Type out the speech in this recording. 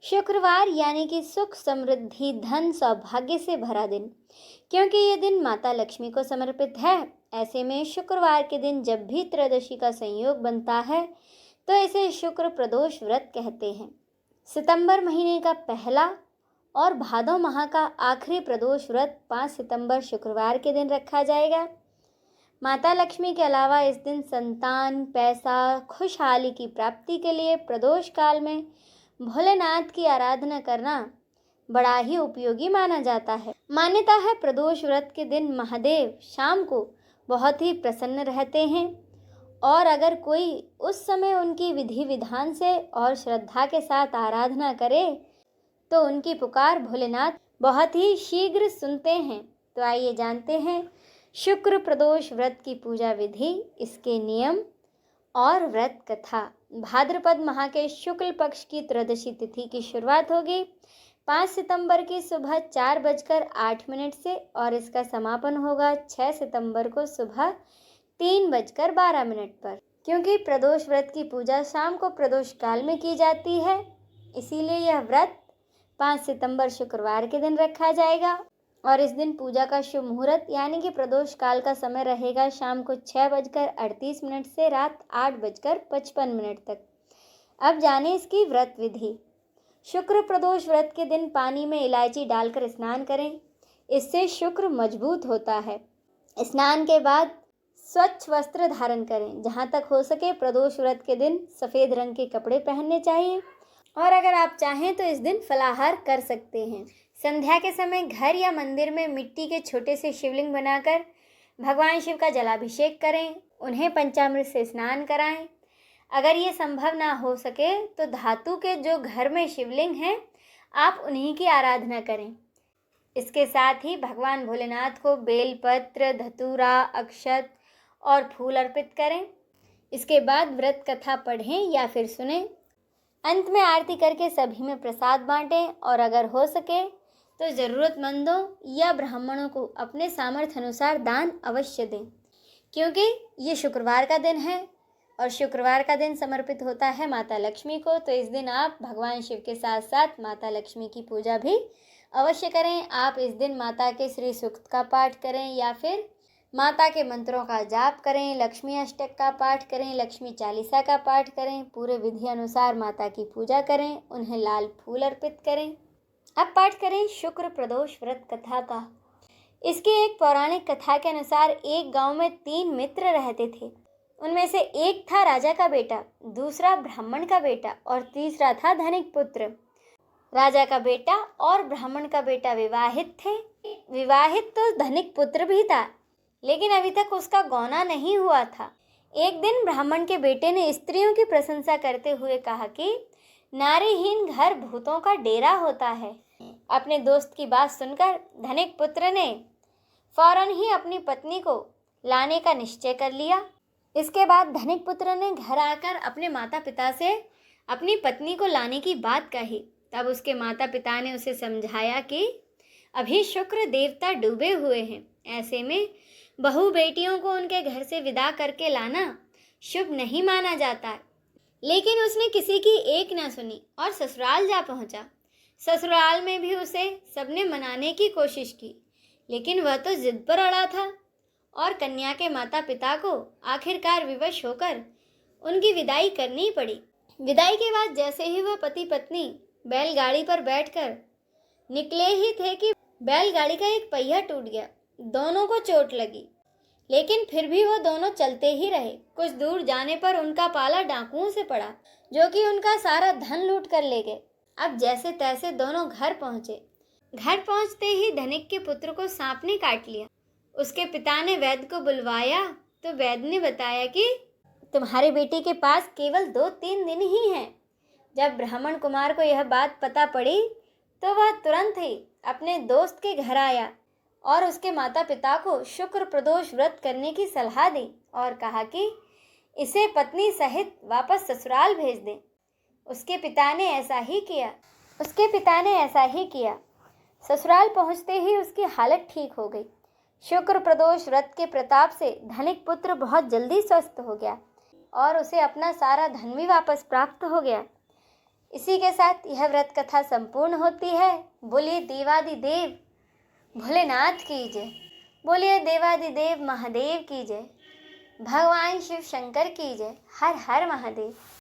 शुक्रवार यानी कि सुख समृद्धि धन सौभाग्य से भरा दिन। क्योंकि ये दिन माता लक्ष्मी को समर्पित है, ऐसे में शुक्रवार के दिन जब भी त्रयोदशी का संयोग बनता है तो इसे शुक्र प्रदोष व्रत कहते हैं। सितंबर महीने का पहला और भादौ माह का आखिरी प्रदोष व्रत 5 सितंबर शुक्रवार के दिन रखा जाएगा। माता लक्ष्मी के अलावा इस दिन संतान, पैसा, खुशहाली की प्राप्ति के लिए प्रदोष काल में भोलेनाथ की आराधना करना बड़ा ही उपयोगी माना जाता है। मान्यता है प्रदोष व्रत के दिन महादेव शाम को बहुत ही प्रसन्न रहते हैं और अगर कोई उस समय उनकी विधि विधान से और श्रद्धा के साथ आराधना करे तो उनकी पुकार भोलेनाथ बहुत ही शीघ्र सुनते हैं। तो आइए जानते हैं शुक्र प्रदोष व्रत की पूजा विधि, इसके नियम और व्रत कथा। भाद्रपद माह के शुक्ल पक्ष की त्रयोदशी तिथि की शुरुआत होगी 5 सितंबर की सुबह 4:08 से और इसका समापन होगा 6 सितंबर को सुबह 3:12 पर। क्योंकि प्रदोष व्रत की पूजा शाम को प्रदोष काल में की जाती है, इसीलिए यह व्रत 5 सितंबर शुक्रवार के दिन रखा जाएगा और इस दिन पूजा का शुभ मुहूर्त यानी कि प्रदोष काल का समय रहेगा शाम को 6:38 से रात 8:55 तक। अब जाने इसकी व्रत विधि। शुक्र प्रदोष व्रत के दिन पानी में इलायची डालकर स्नान करें, इससे शुक्र मजबूत होता है। स्नान के बाद स्वच्छ वस्त्र धारण करें। जहाँ तक हो सके प्रदोष व्रत के दिन सफ़ेद रंग के कपड़े पहनने चाहिए और अगर आप चाहें तो इस दिन फलाहार कर सकते हैं। संध्या के समय घर या मंदिर में मिट्टी के छोटे से शिवलिंग बनाकर भगवान शिव का जलाभिषेक करें, उन्हें पंचामृत से स्नान कराएं। अगर ये संभव ना हो सके तो धातु के जो घर में शिवलिंग हैं आप उन्हीं की आराधना करें। इसके साथ ही भगवान भोलेनाथ को बेलपत्र, धतूरा, अक्षत और फूल अर्पित करें। इसके बाद व्रत कथा पढ़ें या फिर सुनें। अंत में आरती करके सभी में प्रसाद बांटें और अगर हो सके तो ज़रूरतमंदों या ब्राह्मणों को अपने सामर्थ्य अनुसार दान अवश्य दें। क्योंकि ये शुक्रवार का दिन है और शुक्रवार का दिन समर्पित होता है माता लक्ष्मी को, तो इस दिन आप भगवान शिव के साथ साथ माता लक्ष्मी की पूजा भी अवश्य करें। आप इस दिन माता के श्री सूक्त का पाठ करें या फिर माता के मंत्रों का जाप करें, लक्ष्मी अष्टक का पाठ करें, लक्ष्मी चालीसा का पाठ करें, पूरे विधि अनुसार माता की पूजा करें, उन्हें लाल फूल अर्पित करें। अब पाठ करें शुक्र प्रदोष व्रत कथा का। इसकी एक पौराणिक कथा के अनुसार एक गांव में 3 मित्र रहते थे। उनमें से एक था राजा का बेटा, दूसरा ब्राह्मण का बेटा और तीसरा था धनिक पुत्र। राजा का बेटा और ब्राह्मण का बेटा विवाहित थे। विवाहित तो धनिक पुत्र भी था, लेकिन अभी तक उसका गौना नहीं हुआ था। एक दिन ब्राह्मण के बेटे ने स्त्रियों की प्रशंसा करते हुए कहा कि नारीहीन घर भूतों का डेरा होता है। अपने दोस्त की बात सुनकर धनिक पुत्र ने फौरन ही अपनी पत्नी को लाने का निश्चय कर लिया। इसके बाद धनिक पुत्र ने घर आकर अपने माता पिता से अपनी पत्नी को लाने की बात कही। तब उसके माता पिता ने उसे समझाया कि अभी शुक्र देवता डूबे हुए हैं, ऐसे में बहू बेटियों को उनके घर से विदा करके लाना शुभ नहीं माना जाता। लेकिन उसने किसी की एक ना सुनी और ससुराल जा पहुंचा। ससुराल में भी उसे सबने मनाने की कोशिश की, लेकिन वह तो जिद पर अड़ा था और कन्या के माता पिता को आखिरकार विवश होकर उनकी विदाई करनी पड़ी। विदाई के बाद जैसे ही वह पति पत्नी बैलगाड़ी पर बैठकर निकले ही थे कि बैलगाड़ी का एक पहिया टूट गया। दोनों को चोट लगी, लेकिन फिर भी वो दोनों चलते ही रहे। कुछ दूर जाने पर उनका पाला डाकुओं से पड़ा, जो कि उनका सारा धन लूट कर ले गए। अब जैसे तैसे दोनों घर पहुंचे। घर पहुंचते ही धनिक के पुत्र को सांप ने काट लिया। उसके पिता ने वैद्य को बुलवाया तो वैद्य ने बताया कि तुम्हारे बेटे के पास केवल 2-3 दिन ही हैं। जब ब्राह्मण कुमार को यह बात पता पड़ी तो वह तुरंत ही अपने दोस्त के घर आया और उसके माता पिता को शुक्र प्रदोष व्रत करने की सलाह दी और कहा कि इसे पत्नी सहित वापस ससुराल भेज दें। उसके पिता ने ऐसा ही किया। ससुराल पहुंचते ही उसकी हालत ठीक हो गई। शुक्र प्रदोष व्रत के प्रताप से धनिक पुत्र बहुत जल्दी स्वस्थ हो गया और उसे अपना सारा धन भी वापस प्राप्त हो गया। इसी के साथ यह व्रत कथा संपूर्ण होती है। बोलिए देवादिदेव भोलेनाथ की जय, बोलिए देवादिदेव महादेव की जय, भगवान शिव शंकर की जय। हर हर महादेव।